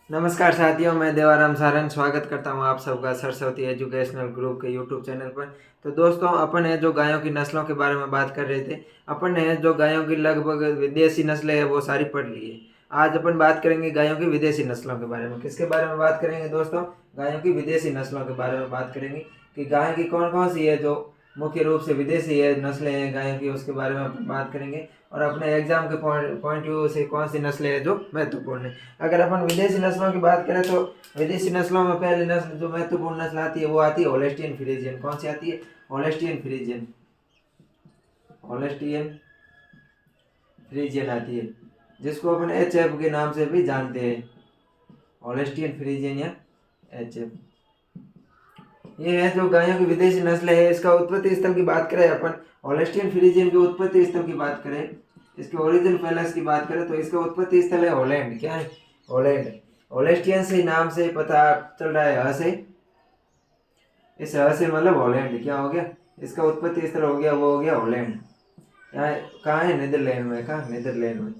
नमस्कार साथियों, मैं देवाराम सारंग स्वागत करता हूं आप सबका सरस्वती एजुकेशनल ग्रुप के यूट्यूब चैनल पर। तो दोस्तों, अपन है जो गायों की नस्लों के बारे में बात कर रहे थे। अपन ने जो गायों की लगभग विदेशी नस्लें हैं वो सारी पढ़ ली है। आज अपन बात करेंगे गायों की विदेशी नस्लों के बारे में। किसके बारे में बात करेंगे दोस्तों? गायों की विदेशी नस्लों के बारे में बात करेंगे कि गाय की कौन कौन सी है जो मुख्य रूप से विदेशी है नस्लें हैं गायों की, उसके बारे में अपन बात करेंगे। और अपने एग्जाम के पॉइंट व्यू से कौन सी नस्लें हैं जो महत्वपूर्ण है। अगर अपन विदेशी नस्लों की बात करें तो विदेशी नस्लों में पहली नस्ल जो महत्वपूर्ण नस्ल आती है वो आती है होलेस्टियन फ्रीजियन। कौन सी आती है? होलेस्टियन फ्रीजियन। होलेस्टियन फ्रीजियन आती है, जिसको अपन एच एफ के नाम से भी जानते हैं। होलेस्टियन फ्रीजियन या एच एफ, ये है जो गायों की विदेशी नस्ल है। इसका उत्पत्ति स्थल की बात करें अपन, होलेस्टियन फ्रीजियन के उत्पत्ति स्थल की बात करें, इसके ओरिजिन पैलेस की बात करें तो इसका उत्पत्ति स्थल है हॉलैंड। क्या है? हॉलैंड। होलेस्टियन से नाम से पता चल रहा है, ह से। इस ह से मतलब हॉलैंड क्या हो गया? इसका उत्पत्ति स्थल हो गया, वो हो गया हॉलैंड। यहाँ कहाँ है? नीदरलैंड में। कहाँ? नीदरलैंड में।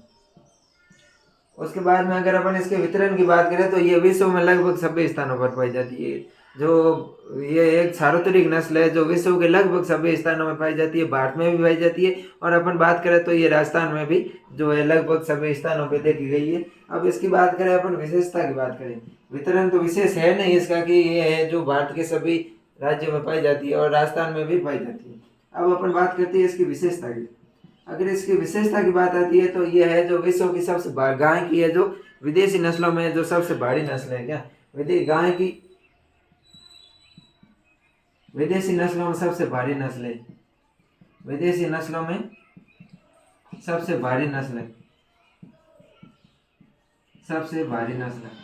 उसके बाद में अगर अपन इसके वितरण की बात करें तो ये विश्व में लगभग सभी स्थानों पर पाई जाती है। जो ये एक सार्वत्रिक नस्ल है जो विश्व के लगभग सभी स्थानों में पाई जाती है। भारत में भी पाई जाती है, और अपन बात करें तो ये राजस्थान में भी जो है लगभग सभी स्थानों पर देखी गई है। अब इसकी बात करें अपन, विशेषता की बात करें, वितरण तो विशेष है नहीं इसका कि ये है जो भारत के सभी राज्यों में पाई जाती है और राजस्थान में भी पाई जाती है। अब अपन बात करते हैं इसकी विशेषता की। अगर इसकी विशेषता की बात आती है तो ये है जो विश्व की सबसे गाय की है जो विदेशी नस्लों में जो सबसे भारी नस्ल है। क्या? गाय की विदेशी नस्लों में सबसे भारी नस्ल है। विदेशी नस्लों में सबसे भारी नस्ल है, सबसे भारी नस्ल है।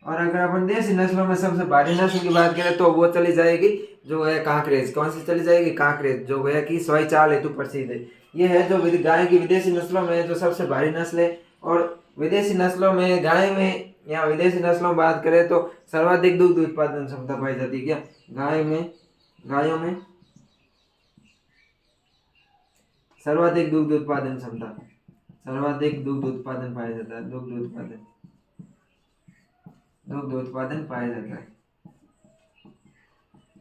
और अगर अपन देसी नस्लों में सबसे भारी नस्ल की बात करें तो वो चली जाएगी जो है कांकरेज। कौन सी चली जाएगी? कांकरेज, जो है कि सोई चाल हेतु प्रसिद्ध है। ये है जो गाय की विदेशी नस्लों में जो सबसे भारी नस्ल है। और विदेशी नस्लों में गाय में या विदेशी नस्लों में बात करें तो सर्वाधिक दुग्ध उत्पादन क्षमता पाई जाती है। क्या? गाय में, गायों में सर्वाधिक दुग्ध उत्पादन क्षमता, सर्वाधिक दुग्ध उत्पादन पाया जाता है। दुग्ध उत्पादन पाया जाता है।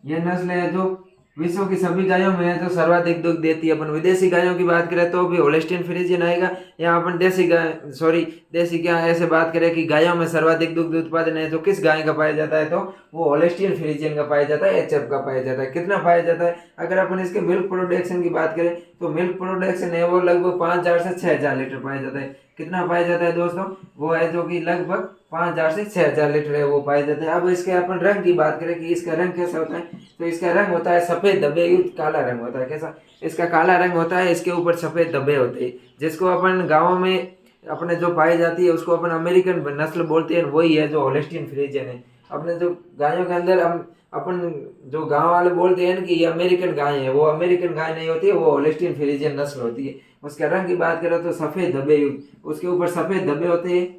ये नस्ल है जो विश्व की सभी गायों में है जो सर्वाधिक दुग्ध देती है। अपन विदेशी गायों की बात करें तो भी होलेस्टियन फ्रीजियन आएगा। या अपन देसी गाय, सॉरी देसी क्या ऐसे बात करें कि गायों में सर्वाधिक दुग्ध उत्पादन है जो किस गाय का पाया जाता है तो वो होलेस्टियन फ्रीजियन का पाया जाता है, एचएफ का पाया जाता है। कितना पाया जाता है? अगर अपन इसके मिल्क प्रोडक्शन की बात करें तो मिल्क प्रोडक्शन है वो लगभग 5,000 से 6,000 लीटर पाया जाता है। कितना पाया जाता है दोस्तों? वो है जो कि लगभग 5,000 से 6,000 लीटर है वो पाए जाते हैं। अब इसके अपन रंग की बात करें कि इसका रंग कैसा होता है तो इसका रंग होता है सफेद धब्बे युक्त काला रंग होता है। कैसा? इसका काला रंग होता है, इसके ऊपर सफेद धब्बे होते हैं। जिसको अपन गाँव में अपने जो पाई जाती है उसको अपन अमेरिकन नस्ल बोलते हैं, वही है जो होलेस्टियन फ्रीजियन है। अपने जो गायों के अंदर हम अपन जो गांव वाले बोलते हैं कि ये अमेरिकन गाय है, वो अमेरिकन गाय नहीं होती है, वो होलेस्टियन फ्रीजियन नस्ल होती है। उसके रंग की बात करें तो सफेद धब्बे युक्त, उसके ऊपर सफेद धब्बे होते हैं।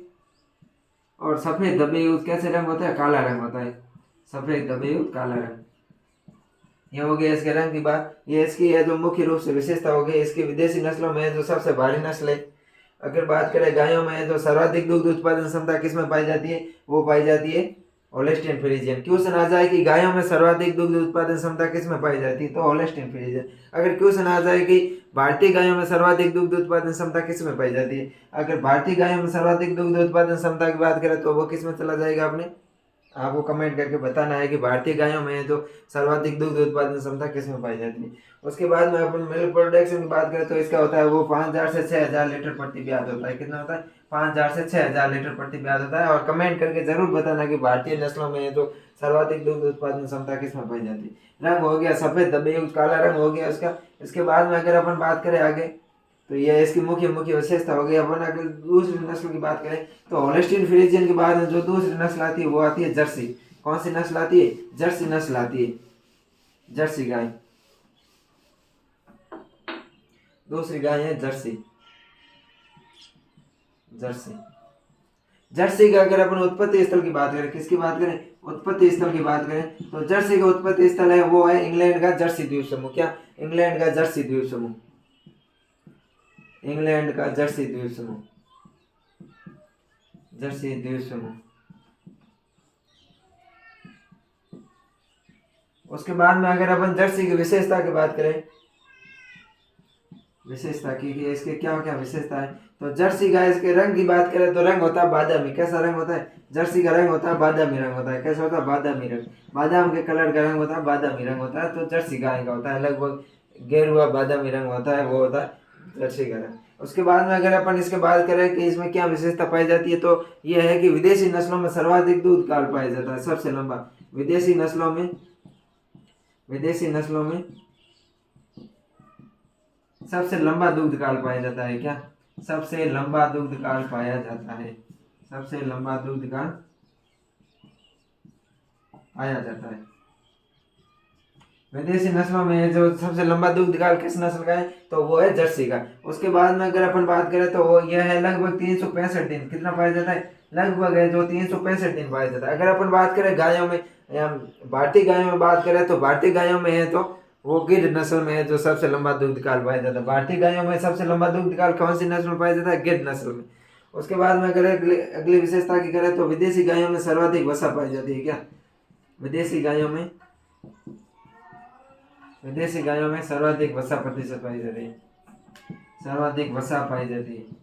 और सफेद धब्बे युक्त कैसे रंग होता है? काला रंग होता है। सफेद धब्बे युक्त काला रंग, ये हो गया इसके रंग की बात। ये इसकी है जो मुख्य रूप से विशेषता हो गई। इसकी विदेशी नस्लों में जो सबसे भारी नस्ल है, अगर बात करें गायों में जो सर्वाधिक दुग्ध उत्पादन क्षमता किसमें पाई जाती है, वो पाई जाती है होलेस्टियन फ्रीजियन। क्वेश्चन आ जाए कि गायों में सर्वाधिक दुग्ध उत्पादन क्षमता किसमें पाई जाती है तो होलेस्टियन फ्रीजियन। अगर क्वेश्चन आ जाए कि भारतीय गायों में सर्वाधिक दुग्ध उत्पादन क्षमता किसमें पाई जाती है, अगर भारतीय गायों में सर्वाधिक दुग्ध उत्पादन क्षमता की बात करें तो वो किसमें चला जाएगा? अपने आपको कमेंट करके बताना है कि भारतीय गायों में जो सर्वाधिक दुग्ध उत्पादन क्षमता किसमें पाई जाती है। उसके बाद में अपन मिल्क प्रोडक्शन की बात करें तो इसका होता है वो 5,000 से 6,000 लीटर प्रति ब्याज होता है। कितना होता है? 5,000 से 6,000 लीटर प्रति ब्याज होता है। और कमेंट करके जरूर बताना कि भारतीय नस्लों में जो सर्वाधिक दुग्ध उत्पादन क्षमता किसमें पाई जाती है। रंग हो गया सफेद धब्बे युक्त काला रंग हो गया इसका। इसके बाद में अगर अपन बात करें आगे तो यह इसकी मुख्य मुख्य विशेषता हो गई। अपन अगर दूसरी नस्ल की बात करें तो होलेस्टियन फ्रीजियन के बाद जो दूसरी नस्ल आती है वो आती है जर्सी। कौन सी नस्ल आती है? जर्सी नस्ल आती है, जर्सी गाय। दूसरी गाय है जर्सी। जर्सी, जर्सी का अगर अपन उत्पत्ति स्थल की बात करें, किसकी बात करें? उत्पत्ति स्थल की बात करें तो जर्सी का उत्पत्ति स्थल है वो है इंग्लैंड का जर्सी द्वीप समूह। क्या? इंग्लैंड का जर्सी द्वीप समूह, इंग्लैंड का जर्सी द्वीप समूह। जर्सी द्वीप समूह। उसके बाद में अगर अपन जर्सी की विशेषता की बात करें, विशेषता की कि इसके क्या क्या विशेषता है, तो जर्सी गाय के रंग की बात करें तो रंग होता है बादामी। कैसा रंग होता है? जर्सी का रंग होता है बादामी रंग होता है। कैसा होता है? बादामी रंग। बादाम के कलर का रंग होता है, बादामी रंग होता है। तो जर्सी गाय का होता है लगभग गेरुआ बादामी रंग होता है, वो होता है जर्सी का रंग। उसके बाद में अगर अपन इसके बात करें कि इसमें क्या विशेषता पाई जाती है, तो यह है कि विदेशी नस्लों में सर्वाधिक दूध काल पाया जाता है, सबसे लंबा। विदेशी नस्लों में, विदेशी नस्लों में सबसे लंबा दूध काल पाया जाता है। क्या? सबसे लंबा दूध काल पाया जाता है, सबसे लंबा दूध काल पाया जाता है। विदेशी नस्लों में जो सबसे लंबा दूध काल किस नस्ल का है, तो वो है जर्सी का। उसके बाद में अगर अपन बात करें तो वो यह है लगभग 365 दिन। कितना पाया जाता है? लगभग है जो 365 दिन पाया जाता है। अगर अपन बात करें गायों में, भारतीय गायों में बात करें तो भारतीय गायों में है तो वो गिर नस्ल में है जो सबसे लंबा दूध काल पाया जाता है। भारतीय गायों में सबसे लंबा दूध काल कौन सी नस्ल में पाया जाता है? गिर नस्ल में। उसके बाद में अगर अगली विशेषता की करें तो विदेशी गायों में सर्वाधिक वसा पाई जाती है। क्या? विदेशी गायों में, विदेशी गायों में सर्वाधिक वसा प्रतिशत पाई जाती है, सर्वाधिक वसा पाई जाती है।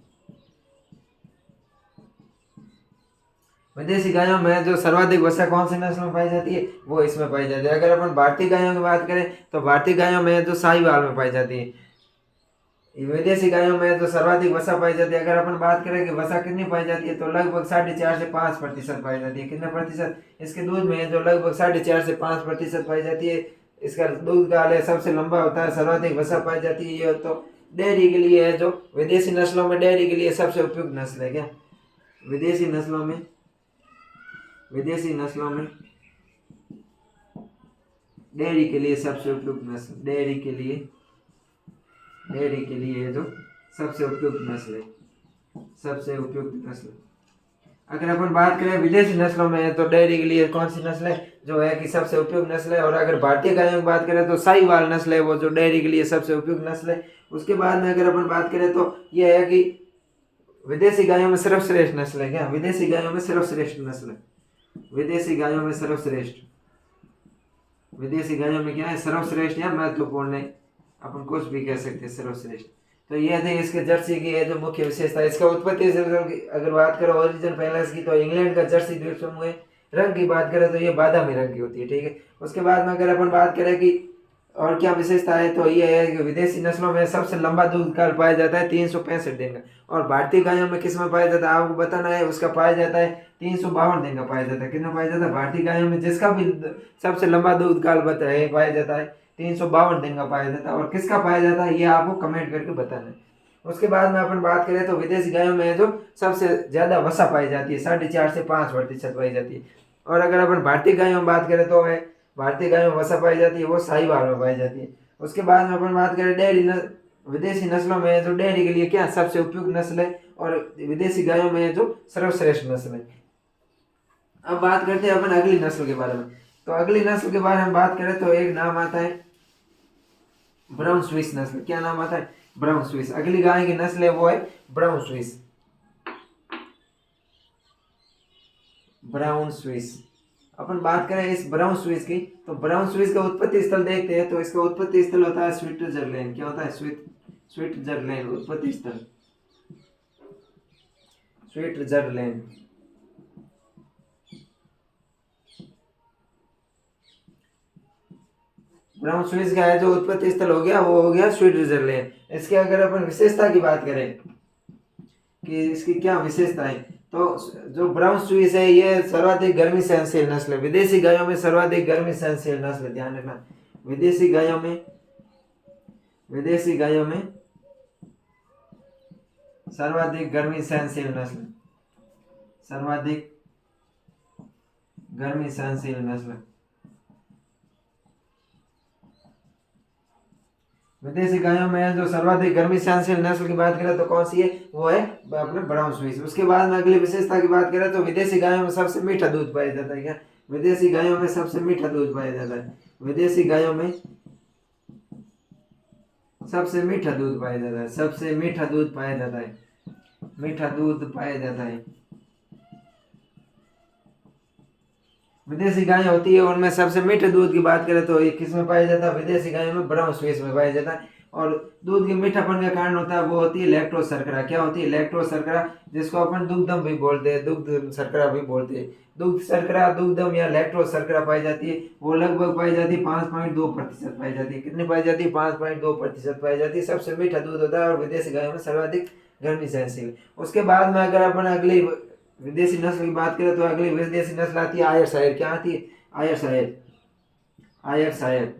विदेशी गायों में जो सर्वाधिक वसा कौन सी नस्ल में पाई जाती है, वो इसमें पाई जाती है। अगर अपन भारतीय गायों की बात करें तो भारतीय गायों में जो साहिवाल में पाई जाती है। विदेशी गायों में जो सर्वाधिक वसा पाई जाती है, अगर अपन बात करें कि वसा कितनी पाई जाती है, तो लगभग 4.5 से 5% पाई जाती है। कितने प्रतिशत? इसके दूध में जो लगभग 4.5 से 5% पाई जाती है। इसका दूध काल है सबसे लंबा होता है, सर्वाधिक वसा पाई जाती है। ये तो डेयरी के लिए है, जो विदेशी नस्लों में डेयरी के लिए सबसे उपयुक्त नस्ल है। क्या? विदेशी नस्लों में, विदेशी नस्लों में डेयरी के लिए सबसे उपयुक्त नस्ल, डेयरी के लिए, डेयरी के लिए जो सबसे उपयुक्त नस्ल है, सबसे उपयुक्त नस्ल। अगर अपन बात करें विदेशी नस्लों में तो डेयरी के लिए कौन सी नस्ल है जो है कि सबसे उपयुक्त नस्ल है। और अगर भारतीय गायों की बात करें तो साहिवाल नस्ल है वो जो डेयरी के लिए सबसे उपयुक्त नस्ल है। उसके बाद में अगर अपन बात करें तो यह है कि विदेशी गायों में सर्वश्रेष्ठ नस्ल है। क्या? विदेशी गायों में सर्वश्रेष्ठ नस्ल है, विदेशी गायों में सर्वश्रेष्ठ, विदेशी गायों में क्या है? सर्वश्रेष्ठ या महत्वपूर्ण है, अपन कुछ भी कह सकते हैं, सर्वश्रेष्ठ। तो ये थे इसके जर्सी की है जो मुख्य विशेषता है। इसका उत्पत्ति से अगर बात करो ओरिजिन पहले इसकी, तो इंग्लैंड का जर्सी द्वीप समूह है। रंग की बात करें तो ये बादामी रंग की होती है। ठीक है। उसके बाद में अगर अपन बात करें कि और क्या विशेषता है, तो ये है कि विदेशी नस्लों में सबसे लंबा दूध काल पाया जाता है 365 दिन का। और भारतीय गायों में किस में पाया जाता है आपको बताना है, उसका पाया जाता है 352 दिन का पाया जाता है। कितना पाया जाता है? भारतीय गायों में जिसका भी सबसे लंबा दूध काल पाया जाता है 352 दिन का पाया जाता है। और किसका पाया जाता है ये आपको कमेंट करके बताना है। उसके बाद में अपन बात करें तो विदेशी गायों में जो सबसे ज्यादा वसा पाई जाती है 4.5 से 5% पाई जाती है। और अगर अपन भारतीय गायों में बात करें तो है भारतीय गायों में वसा पाई जाती है वो साहिवाल में पाई जाती है। उसके बाद में अपन बात करें डेयरी विदेशी नस्लों में जो डेयरी के लिए क्या सबसे उपयुक्त नस्ल है, और विदेशी गायों में जो सर्वश्रेष्ठ नस्ल है। अब बात करते हैं अपन अगली नस्ल के बारे में। तो अगली नस्ल के बारे में बात करें तो एक नाम आता है ब्राउन स्विस नस्ल। क्या नाम आता है? Brown Swiss. अगली गाय की नस्ल है वो है ब्राउन स्विस, ब्राउन स्विस। अपन बात करें इस ब्राउन स्विस की, तो ब्राउन स्विस का उत्पत्ति स्थल देखते हैं तो इसका उत्पत्ति स्थल होता है स्विट्जरलैंड। क्या होता है? स्विट्जरलैंड उत्पत्ति स्थल, स्विट्जरलैंड। ब्राउन स्विस का है जो उत्पत्ति स्थल हो गया वो हो गया स्विट्जरलैंड। इसके अगर अपन विशेषता की बात करें कि इसकी क्या विशेषता है, तो जो ब्राउन स्विस है ये सर्वाधिक गर्मी सहनशील नस्ल है। विदेशी गायों में सर्वाधिक गर्मी सहनशील नस्ल, ध्यान रखना। विदेशी गायों में, विदेशी गायों में सर्वाधिक गर्मी सहनशील नस्ल, सर्वाधिक गर्मी सहनशील नस्ल। विदेशी गायों में जो सर्वाधिक गर्मी सहनशील नस्ल की बात करें तो कौन सी है, वो है अपने ब्राउन स्विस। उसके बाद में अगली विशेषता की बात करें तो विदेशी गायों में सबसे मीठा दूध पाया जाता है। क्या? विदेशी गायों में सबसे मीठा दूध पाया जाता है। विदेशी गायों में सबसे मीठा दूध पाया जाता है, सबसे मीठा दूध पाया जाता है, मीठा दूध पाया जाता है। विदेशी गाय होती है उनमें सबसे मीठे दूध की बात करें तो ये किस में पाया जाता है, विदेशी गायों में ब्राउन स्विस में पाया जाता है। और दूध के मीठापन का कारण होता है वो होती है लैक्टोज शर्करा। क्या होती है? लैक्टोज शर्करा, जिसको अपन दुग्धम भी बोलते हैं, दुग्ध शर्करा भी बोलते हैं। दुग्ध शर्करा, दुग्धम या लैक्टोज शर्करा पाई जाती है, वो लगभग पाई जाती है 5.2% पाई जाती है। कितनी पाई जाती है? 5.2% पाई जाती है। सबसे मीठा दूध होता है और विदेशी गायों में सर्वाधिक गर्मी सहनशील। उसके बाद में अगर अपन अगली विदेशी नस्ल की बात करें तो अगली विदेशी नस्ल आती है आयरशायर। क्या आती है? आयरशायर। आयरशायर,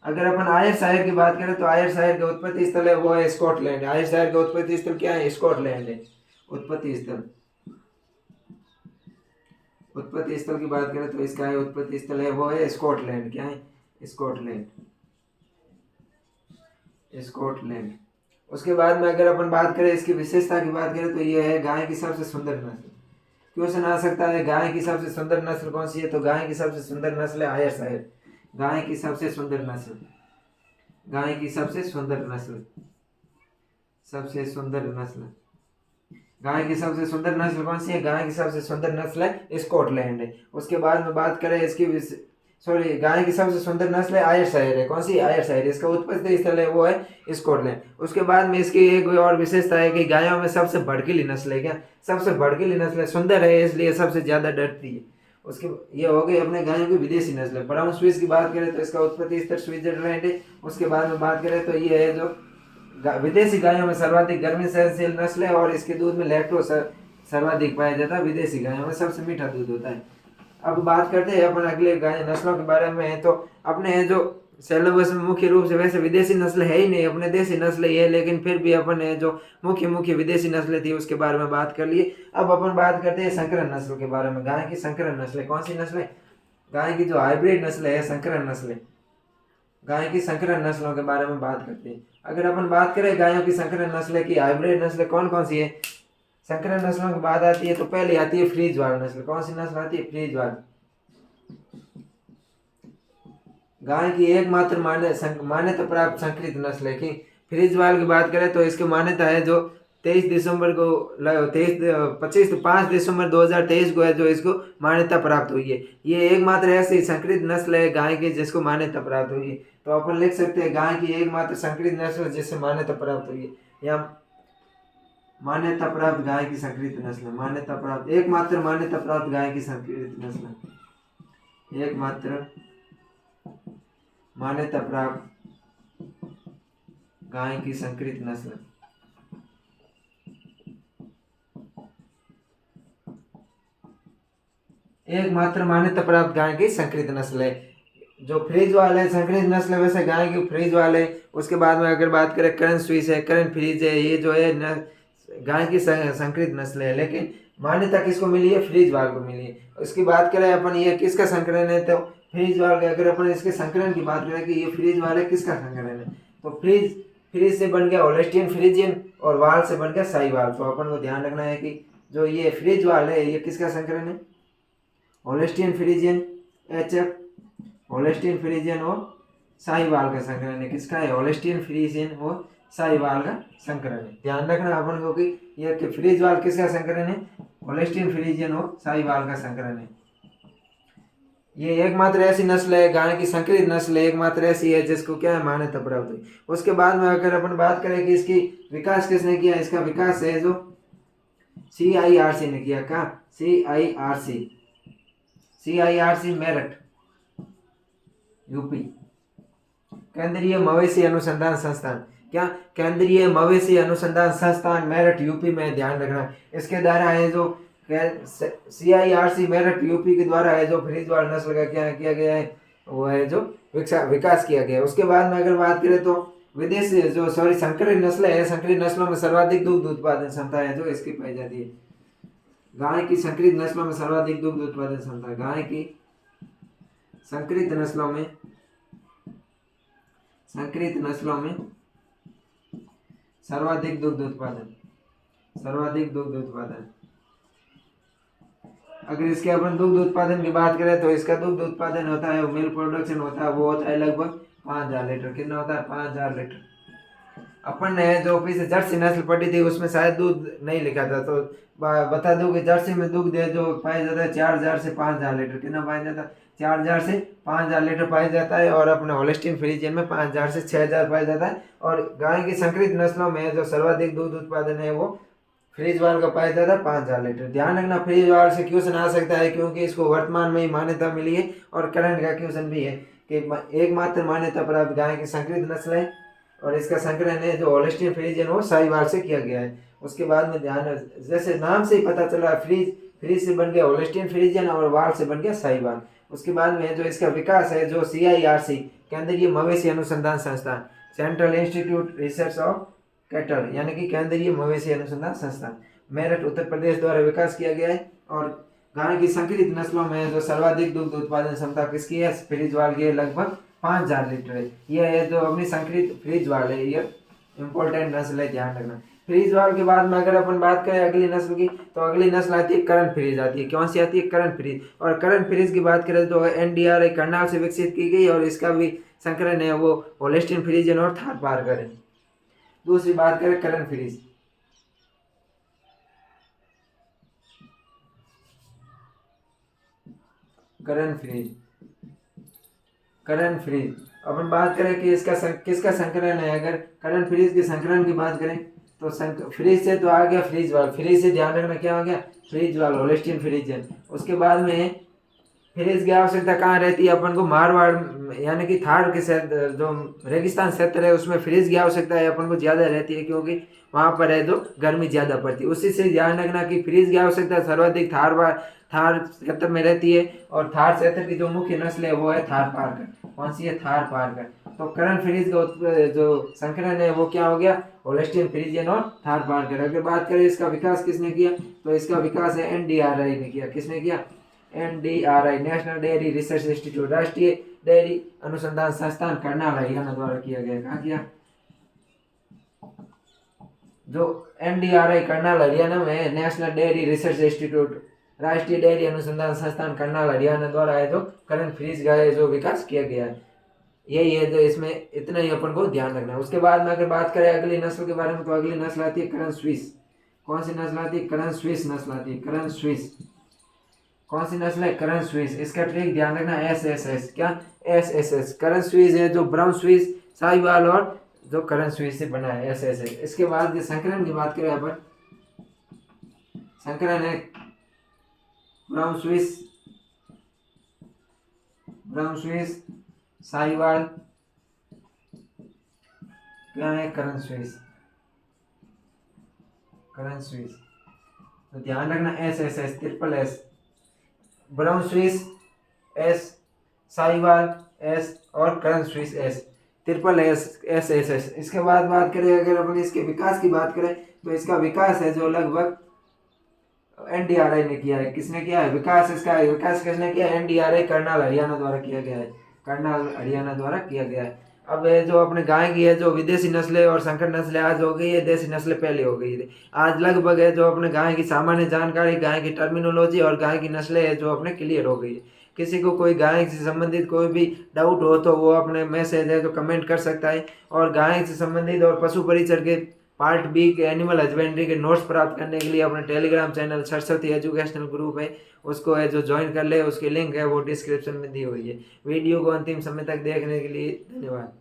अगर अपन आयरशायर की बात करें तो आयरशायर का उत्पत्ति स्थल है वो है स्कॉटलैंड। आयरशायर का उत्पत्ति स्थल क्या है? स्कॉटलैंड है। उत्पत्ति स्थल, उत्पत्ति स्थल की बात करें तो इसका है उत्पत्ति स्थल है वो है स्कॉटलैंड। क्या है? Scotland, Scotland. उसके बाद में अगर अपन बात करें इसकी विशेषता की बात करें तो ये है गाय की सबसे सुंदर नस्ल। क्वेश्चन आ सकता है गाय की सबसे सुंदर नस्ल कौन सी है? तो गाय की सबसे सुंदर नस्ल है आयरशायर। गाय की सबसे सुंदर नस्ल, गाय की सबसे सुंदर नस्ल, सबसे सुंदर नस्ल, गाय की सबसे सुंदर नस्ल कौन सी है? गाय की सबसे सुंदर नस्ल है स्कॉटलैंड है। उसके बाद में बात करें इसकी सॉरी, गाय की सबसे सुंदर नस्ल है आयरशायर है। कौन सी? आयरशायर। इसका उत्पत्ति स्थल है वो है स्कॉटलैंड। उसके बाद में इसकी एक और विशेषता है कि गायों में सबसे भड़कीली नस्ल है। क्या? सबसे भड़कीली नस्ल है, सुंदर है इसलिए सबसे ज्यादा डरती है। उसके ये हो गई अपने गायों की विदेशी नस्ल। ब्राउन स्विस की बात करें तो इसका उत्पत्ति स्थल स्विट्जरलैंड है। उसके बाद में बात करें तो ये है जो विदेशी गायों में सर्वाधिक गर्मी सहनशील नस्ल है और इसके दूध में लैक्टोज सर्वाधिक पाया जाता है। विदेशी गायों में सबसे मीठा दूध होता है। अब बात करते हैं अपन अगले गाय नस्लों के बारे में। तो अपने जो सिलेबस में मुख्य रूप से वैसे विदेशी नस्ल है ही नहीं, अपने देसी नस्ल ही है, लेकिन फिर भी अपन ने जो मुख्य मुख्य विदेशी नस्लें थी उसके बारे में बात कर लिए। अब अपन बात करते हैं संकरण नस्ल के बारे में। गाय की संकरण नस्ल कौन सी नस्ल है? गाय की जो हाइब्रिड नस्ल है संकरण नस्ल। गाय की संकरण नस्लों के बारे में बात करते हैं। अगर अपन बात करें गायों की संकरण नस्ल की, हाइब्रिड नस्ल कौन कौन सी है संकरण नस्लों की बात आती है तो पहले आती है फ्रीजवाल नस्ल। कौन सी नस्ल आती है? फ्रीजवाल। गाय की एकमात्र मान्यता प्राप्त संकरित नस्ल है कि फ्रीजवाल की बात करें तो इसकी मान्यता है जो 23 दिसंबर को 5 दिसंबर 2023 को है जो इसको मान्यता प्राप्त हुई है। ये एकमात्र ऐसी संकरित नस्ल है गाय की जिसको मान्यता प्राप्त हुई है। तो अपन लिख सकते हैं गाय की एकमात्र संकरित नस्ल जिससे मान्यता प्राप्त हुई है, या मान्यता प्राप्त गाय की संकरित नस्ल, मान्यता प्राप्त, एकमात्र मान्यता प्राप्त गाय की संकरित नस्ल, एकमात्र मान्यता प्राप्त गाय की संकरित नस्ल। एकमात्र मान्यता प्राप्त गाय की संकरित नस्ल है जो फ्रीजवाल है। संकरित नस्ल वैसे गाय की फ्रीजवाल है। उसके बाद में अगर बात करें करण स्विस है, करण फ्रीज है, ये जो है गाय की संकरित नस्ल है, लेकिन मान्यता किसको मिली है? फ्रीजवाल को मिली है। उसकी बात करें अपन ये किसका संकरण है तो फ्रीजवाल का। अगर अपन इसके संकरण की बात करें कि ये फ्रीजवाल है, किसका संकरण है तो फ्रीज से बन गया होल्स्टीन फ्रीजियन और वाल से बन गया साहीवाल। तो अपन को ध्यान रखना है कि जो ये फ्रीजवाल है ये किसका संकरण है? Holstein Friesian HF, Holstein Friesian और साहीवाल का संकरण है। किसका है? होल्स्टीन फ्रीजियन और साहीवाल का संकरण है। ध्यान रखना अपन को कि यह फ्रीजवाल किसका संकरण है? होल्स्टीन फ्रीजियन और साहीवाल का संकरण है। ये एकमात्र ऐसी नस्ल है, गाय की संकरित नस्ल एकमात्र ऐसी है जिसको क्या है? मान्यता प्राप्त हुई। उसके बाद में अगर अपन बात करें कि इसकी विकास किसने किया, इसका विकास है जो CIRC ने किया। क्या? CIRC मेरठ UP, केंद्रीय मवेशी अनुसंधान संस्थान। क्या? केंद्रीय मवेशी अनुसंधान संस्थान मेरठ UP में। ध्यान रखना इसके द्वारा है जो CIRC मेरठ UP के द्वारा है जो फ्रीजवाल नस्ल का क्या किया गया है वो है जो विकास किया गया है। उसके बाद में अगर बात करें तो विदेशी जो संकरित नस्ल है, संकरित नस्लों में सर्वाधिक दुग्ध उत्पादन क्षमता है जो इसकी पाई जाती है। गाय की संकरित नस्लों में सर्वाधिक दुग्ध उत्पादन क्षमता, गाय की संकरित नस्लों में सर्वाधिक दुग्ध उत्पादन, सर्वाधिक दुग्ध उत्पादन। अगर इसके अपन दुग्ध उत्पादन की बात करें तो इसका दुग्ध उत्पादन होता है, मिल्क प्रोडक्शन होता है वो होता है लगभग 5000 लीटर। कितना होता है? 5000 लीटर। अपन ने जो पीछे जर्सी नस्ल पड़ी थी उसमें शायद दूध नहीं लिखा था, तो बता दूं कि जर्सी में दूध दे जो पाया जाता है 4000 से 5000 लीटर। कितना पाया जाता है? 4000 से 5000 लीटर पाया जाता है। और अपने होलिस्टीन फ्रीजियन में 5000 से 6000 पाया जाता है। और गाय की संकरित नस्लों में जो सर्वाधिक दूध उत्पादन है वो फ्रीजवाल का पाया जाता है 5000 लीटर। ध्यान रखना, फ्रीजवाल से क्वेश्चन आ सकता है क्योंकि इसको वर्तमान में ही मान्यता मिली है और करंट का क्वेश्चन भी है कि एकमात्र मान्यता प्राप्त गाय की संकरित नस्ल है और इसका संकलन है जो होलिस्टीन फ्रीजियन वो साहिवाल से किया गया है। उसके बाद में ध्यान, जैसे नाम से ही पता चल रहा है, फ्रीज से बन गया होलिस्टीन फ्रीजियन और वाल से बन गया साहिवाल। उसके बाद में जो इसका विकास है जो CIRC केंद्रीय मवेशी अनुसंधान संस्थान, central institute research of cattle यानी कि केंद्रीय मवेशी अनुसंधान संस्थान, मेरठ उत्तर प्रदेश द्वारा विकास किया गया है। और गाय की संकरित नस्लों में जो सर्वाधिक दुग्ध उत्पादन क्षमता किसकी है? फ्रीजवाल की लगभग 5000 लीटर है। यह है जो अपनी संकरित फ्रीजवाल है, ये इंपॉर्टेंट नस्ल है, ध्यान रखना। फ्रीजवाल के बाद में अगर अपन बात करें अगली नस्ल की, तो अगली नस्ल आती है करंट फ्रीज आती है। कौन सी आती है? Current freeze. और करंट फ्रीज की बात करें तो NDRI करनाल से विकसित की गई और इसका भी संकलन है वो होलिस्टीन फ्रीजियन और थारपारकर है। दूसरी बात करें करंट फ्रीज, करंट फ्रीज अपन बात करें कि इसका किसका संकलन है। अगर करंट फ्रीज के संकलन की बात करें तो फ्रीज से तो आ गया फ्रीजवाल, फ्रीज से ध्यान रखना क्या आ गया? Frieswal Holstein Friesian. उसके बाद में फ्रीज की आवश्यकता कहाँ रहती है अपन को? मारवाड़ यानी कि थार के क्षेत्र जो रेगिस्तान क्षेत्र है उसमें फ्रीज की आवश्यकता है अपन को ज़्यादा रहती है क्योंकि वहाँ पर है जो गर्मी ज़्यादा पड़ती है। उसी से ध्यान रखना कि फ्रीज की आवश्यकता सर्वाधिक थार क्षेत्र में रहती है। और थार क्षेत्र की जो मुख्य नस्ल है वो है थारपारकर। कौन सी है? थारपारकर। तो करंट फ्रीज का जो संकलन है वो क्या हो गया? होलिस्टीन फ्रीजियन और थारपारकर। अगर बात करें इसका विकास किसने किया, तो इसका विकास है NDRI ने किया। किसने किया? NDRI, national dairy research institute, राष्ट्रीय डेयरी अनुसंधान संस्थान करनाल हरियाणा द्वारा किया गया। कहाँ किया? जो NDRI करनाल हरियाणा में नेशनल डेयरी रिसर्च इंस्टीट्यूट, राष्ट्रीय डेयरी अनुसंधान संस्थान करनाल हरियाणा द्वारा है जो करंट फ्रीज का है जो विकास किया गया है। यही है जो इसमें इतना ही अपन को ध्यान रखना है। उसके बाद में अगर बात करें अगली नस्ल के बारे में, तो अगली नस्ल आती है करंट स्विस। कौन सी नस्ल आती है? करंट स्विस नस्ल आती है। करंट स्विस कौन सी नस्ल है? Current Swiss. इसका ट्रिक ध्यान रखना SSS। क्या? SSS। करंट स्विस है जो ब्राउन स्विस, साहिवाल और जो करंट स्विस से बना है SSS। इसके बाद संकलन की बात करें अपन, संकलन है ब्राउन स्विस, साहिवाल, क्या है? Current Swiss. तो ध्यान रखना SSS, triple S, brown Swiss S, Sahiwal S और current Swiss S, triple SSS। इसके बाद बात करें अगर अपन इसके विकास की बात करें तो इसका विकास है जो लगभग NDRI ने किया है। किसने किया है विकास? इसका विकास किसने किया? NDRI करनाल हरियाणा द्वारा किया गया है। करनाल हरियाणा द्वारा किया गया है। अब जो अपने गाय की है जो विदेशी नस्लें और संकर नस्लें आज हो गई है, देसी नस्लें पहले हो गई थी। आज लगभग है जो अपने गाय की सामान्य जानकारी, गाय की टर्मिनोलॉजी और गाय की नस्लें है जो अपने क्लियर हो गई है। किसी को कोई गाय से संबंधित कोई भी डाउट हो तो वो अपने मैसेज है जो कमेंट कर सकता है। और गाय से संबंधित और पशु परिचर के पार्ट B के एनिमल हस्बेंड्री के नोट्स प्राप्त करने के लिए अपने Telegram channel Saraswati educational group है उसको है जो ज्वाइन कर ले, उसकी लिंक है वो डिस्क्रिप्शन में दी हुई है। वीडियो को अंतिम समय तक देखने के लिए धन्यवाद।